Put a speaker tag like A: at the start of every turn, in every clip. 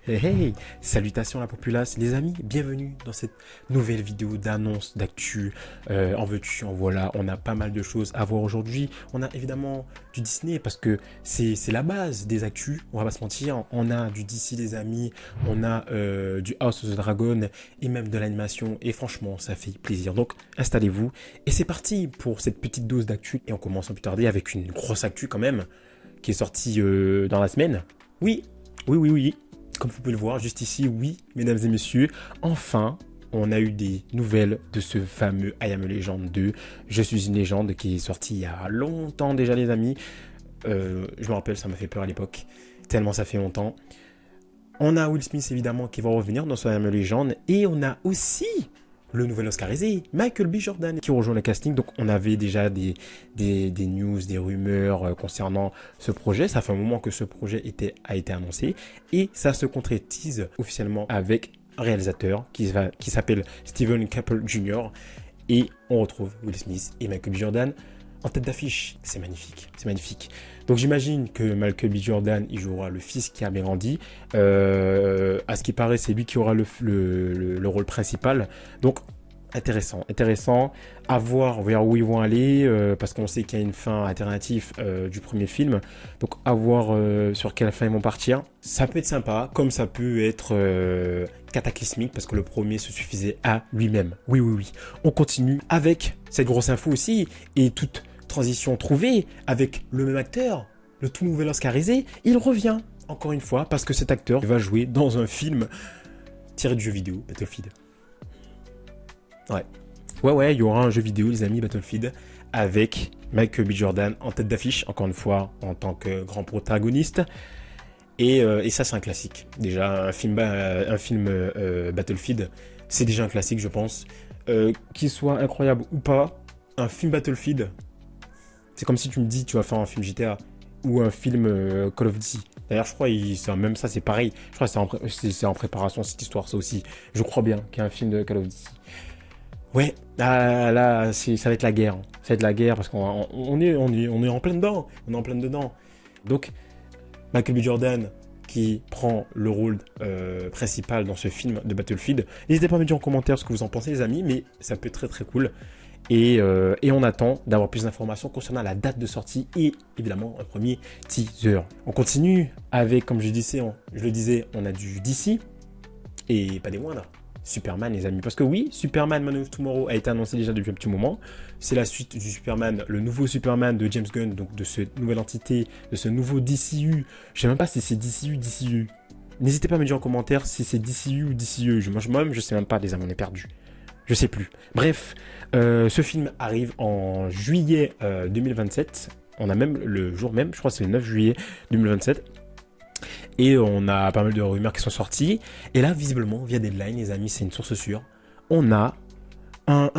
A: Hey hey, salutations à la populace, les amis, bienvenue dans cette nouvelle vidéo d'annonce, d'actu, en veux-tu, en voilà, on a pas mal de choses à voir aujourd'hui. On a évidemment du Disney parce que c'est la base des actus, on va pas se mentir, on a du DC les amis, on a du House of the Dragon et même de l'animation et franchement ça fait plaisir. Donc installez-vous et c'est parti pour cette petite dose d'actu et on commence sans plus tarder avec une grosse actu quand même qui est sortie dans la semaine. Oui, oui. Comme vous pouvez le voir, juste ici, oui, mesdames et messieurs, enfin, on a eu des nouvelles de ce fameux I Am a Legend 2. Je suis une légende qui est sorti il y a longtemps déjà, les amis. Je me rappelle, ça m'a fait peur à l'époque, tellement ça fait longtemps. On a Will Smith, évidemment, qui va revenir dans ce I Am a Legend. Et on a aussi le nouvel Oscarisé, Michael B. Jordan, qui rejoint le casting. Donc, on avait déjà des news, des rumeurs concernant ce projet. Ça fait un moment que ce projet a été annoncé. Et ça se concrétise officiellement avec un réalisateur qui s'appelle Steven Caple Jr. Et on retrouve Will Smith et Michael B. Jordan en tête d'affiche. C'est magnifique, c'est magnifique. Donc j'imagine que Michael B. Jordan, il jouera le fils qui a bien grandi. À ce qui paraît, c'est lui qui aura le rôle principal. Donc intéressant. À voir vers où ils vont aller, parce qu'on sait qu'il y a une fin alternative du premier film. Donc à voir sur quelle fin ils vont partir. Ça peut être sympa, comme ça peut être cataclysmique, parce que le premier se suffisait à lui-même. Oui. On continue avec cette grosse info aussi, et toute transition trouvée avec le même acteur, le tout nouvel Oscarisé, il revient encore une fois parce que cet acteur va jouer dans un film tiré du jeu vidéo Battlefield. Ouais, il y aura un jeu vidéo, les amis, Battlefield, avec Michael B. Jordan en tête d'affiche, encore une fois, en tant que grand protagoniste. Et ça, c'est un classique. Déjà, un film Battlefield, c'est déjà un classique, je pense. Qu'il soit incroyable ou pas, un film Battlefield, c'est comme si tu me dis tu vas faire un film GTA ou un film Call of Duty. D'ailleurs, je crois même ça, c'est pareil. Je crois que c'est en préparation cette histoire, ça aussi. Je crois bien qu'il y a un film de Call of Duty. Ouais, là, ça va être la guerre. Ça va être la guerre parce qu'on est en plein dedans. On est en plein dedans. Donc, Michael B. Jordan qui prend le rôle principal dans ce film de Battlefield. N'hésitez pas à me dire en commentaire ce que vous en pensez, les amis, mais ça peut être très cool. Et on attend d'avoir plus d'informations concernant la date de sortie et évidemment un premier teaser. On continue avec, comme je le disais, on a du DC et pas des moindres. Superman, les amis. Parce que oui, Superman Man of Tomorrow a été annoncé déjà depuis un petit moment. C'est la suite du Superman, le nouveau Superman de James Gunn, donc de cette nouvelle entité, de ce nouveau DCU. Je sais même pas si c'est DCU. N'hésitez pas à me dire en commentaire si c'est DCU ou DCE. Moi-même, je sais même pas, les amis, on est perdus. Je sais plus. Bref, ce film arrive en juillet 2027. On a même le jour même, je crois que c'est le 9 juillet 2027. Et on a pas mal de rumeurs qui sont sorties. Et là, visiblement, via Deadline, les amis, c'est une source sûre. On a un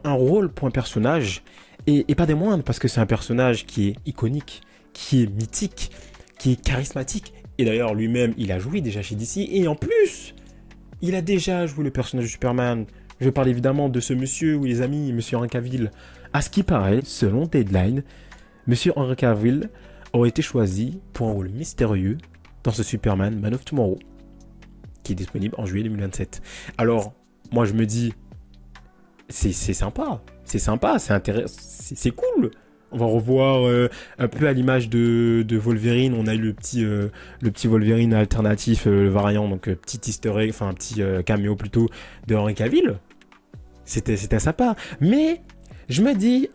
A: rôle pour un personnage. Et pas des moindres, parce que c'est un personnage qui est iconique, qui est mythique, qui est charismatique. Et d'ailleurs, lui-même, il a joué déjà chez DC. Et en plus, il a déjà joué le personnage de Superman. Je parle évidemment de ce monsieur, ou les amis, monsieur Henry Cavill. À ce qui paraît, selon Deadline, monsieur Henry Cavill aurait été choisi pour un rôle mystérieux dans ce Superman Man of Tomorrow, qui est disponible en juillet 2027. Alors, moi je me dis, c'est sympa, c'est intéressant, c'est cool. On va revoir un peu à l'image de Wolverine. On a eu le petit Wolverine alternatif, le variant, donc petit easter egg, enfin un petit caméo plutôt de Henry Cavill. C'était sympa. Mais je me dis,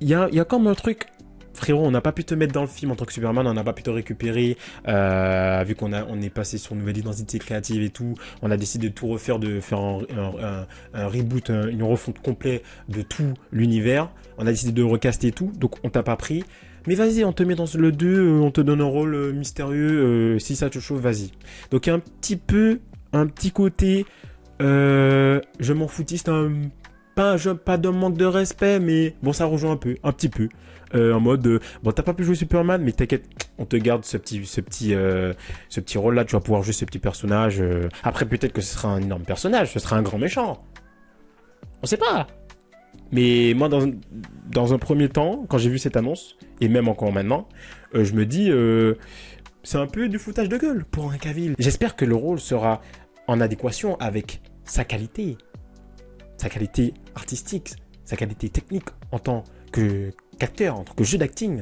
A: il y a comme un truc. Frérot, on n'a pas pu te mettre dans le film en tant que Superman, on n'a pas pu te récupérer, vu on est passé sur une nouvelle identité créative et tout. On a décidé de tout refaire, de faire un reboot, une refonte complète de tout l'univers. On a décidé de recaster tout, donc on t'a pas pris. Mais vas-y, on te met dans le 2, on te donne un rôle mystérieux, si ça te chauffe, vas-y. Donc un petit côté, je m'en foutiste, pas d'un manque de respect, mais bon, ça rejoint un petit peu. En mode, bon, t'as pas pu jouer Superman, mais t'inquiète, on te garde ce petit rôle-là, tu vas pouvoir jouer ce petit personnage. Après, peut-être que ce sera un énorme personnage, ce sera un grand méchant. On sait pas. Mais moi, dans un premier temps, quand j'ai vu cette annonce, et même encore maintenant, je me dis, c'est un peu du foutage de gueule pour un Cavill. J'espère que le rôle sera en adéquation avec sa qualité artistique, sa qualité technique en tant qu'acteur, en tant que jeu d'acting.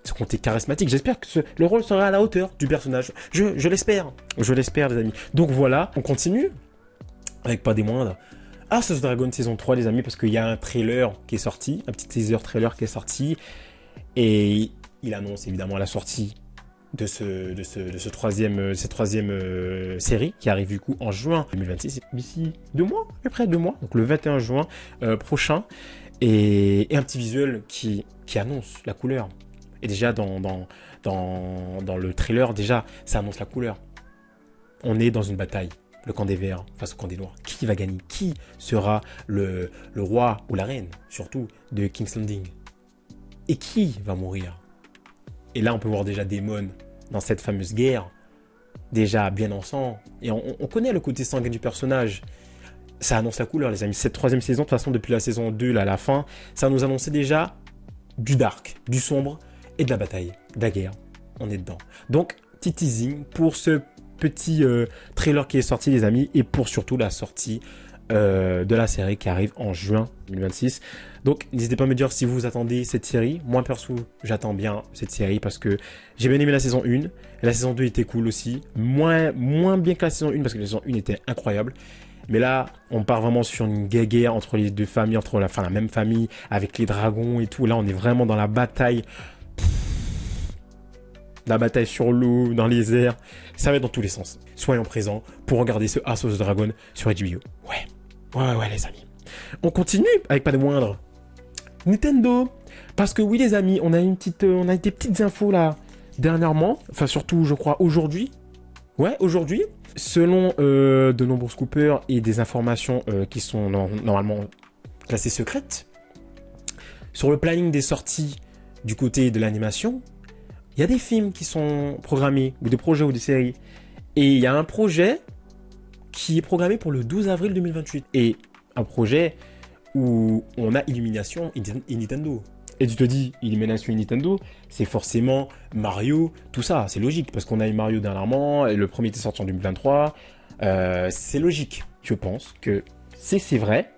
A: Ce côté charismatique. J'espère que le rôle sera à la hauteur du personnage. Je l'espère. Je l'espère, les amis. Donc voilà, on continue. Avec pas des moindres. House of Dragon saison 3, les amis, parce qu'il y a un trailer qui est sorti. Un petit teaser trailer qui est sorti. Et il annonce évidemment la sortie de cette troisième série qui arrive du coup en juin 2026. D'ici 2 mois, à peu près 2 mois. Donc le 21 juin prochain. Et un petit visuel qui annonce la couleur. Et déjà, dans le trailer, déjà, ça annonce la couleur. On est dans une bataille. Le camp des Verts face au camp des Noirs. Qui va gagner? Qui sera le roi ou la reine, surtout, de King's Landing? Et qui va mourir? Et là, on peut voir déjà Daemon dans cette fameuse guerre. Déjà bien en sang. Et on connaît le côté sanguin du personnage. Ça annonce la couleur, les amis. Cette 3e saison, de toute façon, depuis la saison 2, là, à la fin, ça nous annonçait déjà du dark, du sombre, et de la bataille, de la guerre. On est dedans. Donc, petit teasing pour ce petit trailer qui est sorti, les amis, et pour surtout la sortie de la série qui arrive en juin 2026. Donc, n'hésitez pas à me dire si vous attendez cette série. Moi, perso, j'attends bien cette série parce que j'ai bien aimé la saison 1. Et la saison 2 était cool aussi. Moins bien que la saison 1 parce que la saison 1 était incroyable. Mais là, on part vraiment sur une guerre entre les deux familles, entre la même famille, avec les dragons et tout. Là, on est vraiment dans la bataille. La bataille sur l'eau, dans les airs. Ça va être dans tous les sens. Soyons présents pour regarder ce House of the Dragon sur HBO. Ouais, les amis. On continue avec pas de moindre. Nintendo. Parce que oui, les amis, on a des petites infos là, dernièrement. Enfin, surtout, je crois, aujourd'hui. Ouais, aujourd'hui. Selon de nombreux scoopers et des informations qui sont normalement classées secrètes, sur le planning des sorties du côté de l'animation, il y a des films qui sont programmés, ou des projets ou des séries. Et il y a un projet qui est programmé pour le 12 avril 2028. Et un projet où on a Illumination et Nintendo. Et tu te dis, Illumination et Nintendo, c'est forcément Mario, tout ça. C'est logique, parce qu'on a eu Mario dernièrement, et le premier était sorti en 2023. C'est logique. Je pense que c'est vrai.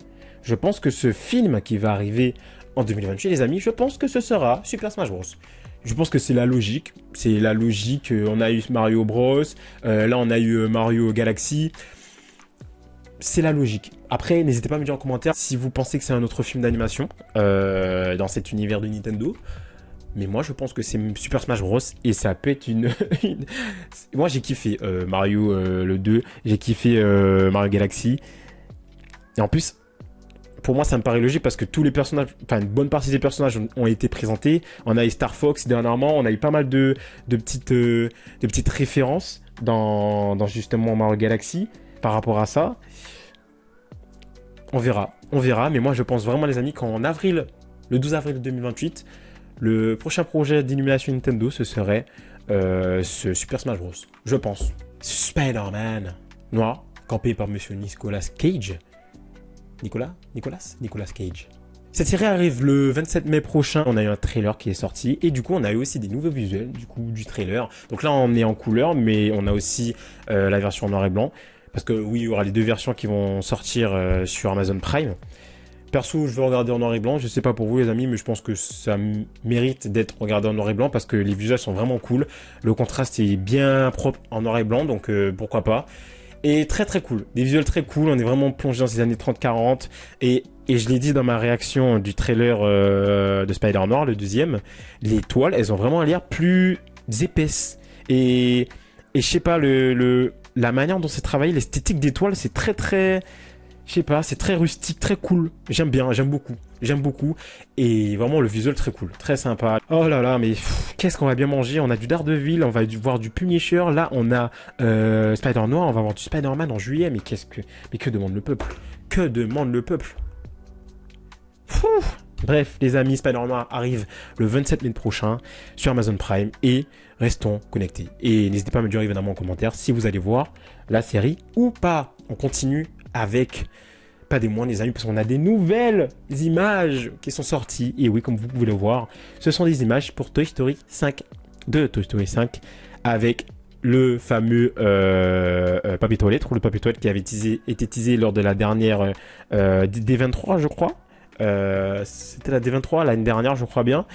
A: Je pense que ce film qui va arriver en 2028, les amis, je pense que ce sera Super Smash Bros. Je pense que c'est la logique. C'est la logique. On a eu Mario Bros. Là, on a eu Mario Galaxy. C'est la logique. Après, n'hésitez pas à me dire en commentaire si vous pensez que c'est un autre film d'animation dans cet univers de Nintendo. Mais moi, je pense que c'est Super Smash Bros. Et ça peut être Moi, j'ai kiffé Mario le 2. J'ai kiffé Mario Galaxy. Et en plus, pour moi, ça me paraît logique parce que tous les personnages, enfin, une bonne partie des personnages ont été présentés. On a eu Star Fox dernièrement. On a eu pas mal de petites références dans justement Mario Galaxy par rapport à ça. On verra. Mais moi, je pense vraiment, les amis, qu'en avril, le 12 avril 2028, le prochain projet d'Illumination Nintendo, ce serait ce Super Smash Bros. Je pense. Spider-Man noir, campé par monsieur Nicolas Cage. Nicolas Cage. Cette série arrive le 27 mai prochain. On a eu un trailer qui est sorti. Et du coup, on a eu aussi des nouveaux visuels du trailer. Donc là, on est en couleur, mais on a aussi la version noir et blanc. Parce que oui, il y aura les deux versions qui vont sortir sur Amazon Prime. Perso, je veux regarder en noir et blanc. Je sais pas pour vous, les amis, mais je pense que ça mérite d'être regardé en noir et blanc parce que les visuels sont vraiment cool. Le contraste est bien propre en noir et blanc, donc pourquoi pas. Et très très cool. Des visuels très cool. On est vraiment plongé dans ces années 30-40. Et je l'ai dit dans ma réaction du trailer de Spider Noir, le deuxième. Les toiles, elles ont vraiment l'air plus épaisses. Et je sais pas, la manière dont c'est travaillé, l'esthétique des toiles, c'est très... Je sais pas, c'est très rustique, très cool. J'aime bien, j'aime beaucoup. Et vraiment, le visuel très cool, très sympa. Oh là là, mais qu'est-ce qu'on va bien manger? On a du Daredevil, on va voir du Punisher. Là, on a Spider Noir, on va voir du Spider-Man en juillet. Mais que demande le peuple? Que demande le peuple? Bref, les amis, Spider Noir arrive le 27 mai prochain sur Amazon Prime. Et restons connectés. Et n'hésitez pas à me dire évidemment en commentaire si vous allez voir la série ou pas. On continue avec pas des moindres, les amis, parce qu'on a des nouvelles images qui sont sorties. Et oui, comme vous pouvez le voir, ce sont des images pour Toy Story 5, de Toy Story 5 avec le fameux papier toilette, rouleau de papier toilette qui avait été teasé lors de la dernière D23, je crois. C'était la D23 l'année dernière, je crois bien.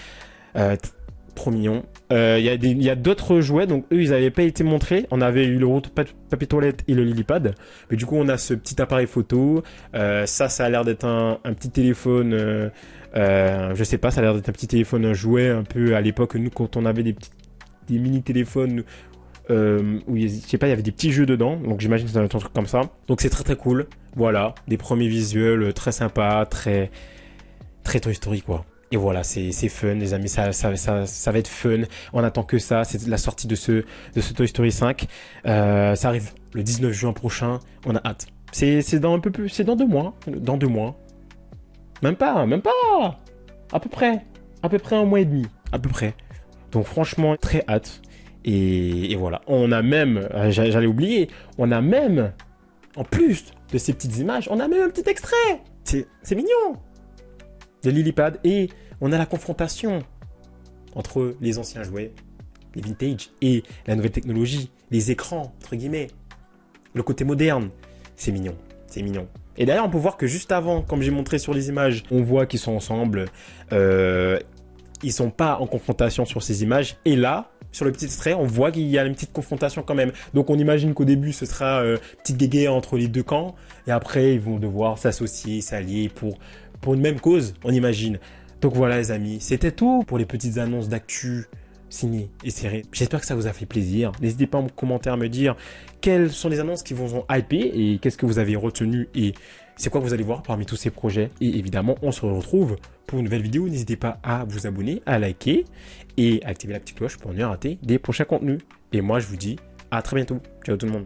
A: Trop mignon. Il y a d'autres jouets, donc eux, ils n'avaient pas été montrés. On avait eu le rouleau de papier toilette et le Lilipad. Mais du coup, on a ce petit appareil photo. Ça a l'air d'être un petit téléphone. Je sais pas, ça a l'air d'être un petit téléphone, un jouet un peu à l'époque, nous, quand on avait des mini-téléphones. Où je sais pas, il y avait des petits jeux dedans, donc j'imagine que c'est un truc comme ça. Donc c'est très très cool. Voilà, des premiers visuels très sympas, très Toy Story quoi. Et voilà, c'est fun les amis, ça va être fun. On attend que ça, c'est la sortie de ce Toy Story 5. Ça arrive le 19 juin prochain, on a hâte. C'est dans un peu plus, c'est dans 2 mois, dans 2 mois. Même pas, à peu près 1 mois et demi, à peu près. Donc franchement, très hâte. Et voilà, on a même, j'allais oublier, on a même, en plus de ces petites images, on a même un petit extrait. C'est mignon. De Lilipad. Et on a la confrontation entre les anciens jouets, les vintage, et la nouvelle technologie, les écrans, entre guillemets, le côté moderne. C'est mignon, c'est mignon. Et d'ailleurs, on peut voir que juste avant, comme j'ai montré sur les images, on voit qu'ils sont ensemble. Ils sont pas en confrontation sur ces images. Et là, sur le petit extrait, on voit qu'il y a une petite confrontation quand même. Donc on imagine qu'au début, ce sera petite guéguerre entre les deux camps. Et après, ils vont devoir s'associer, s'allier pour une même cause, on imagine. Donc voilà les amis, c'était tout pour les petites annonces d'actu ciné et séries. J'espère que ça vous a fait plaisir. N'hésitez pas en commentaire à me dire quelles sont les annonces qui vous ont hypé et qu'est-ce que vous avez retenu et c'est quoi que vous allez voir parmi tous ces projets. Et évidemment, on se retrouve pour une nouvelle vidéo. N'hésitez pas à vous abonner, à liker et à activer la petite cloche pour ne rater des prochains contenus. Et moi, je vous dis à très bientôt. Ciao tout le monde.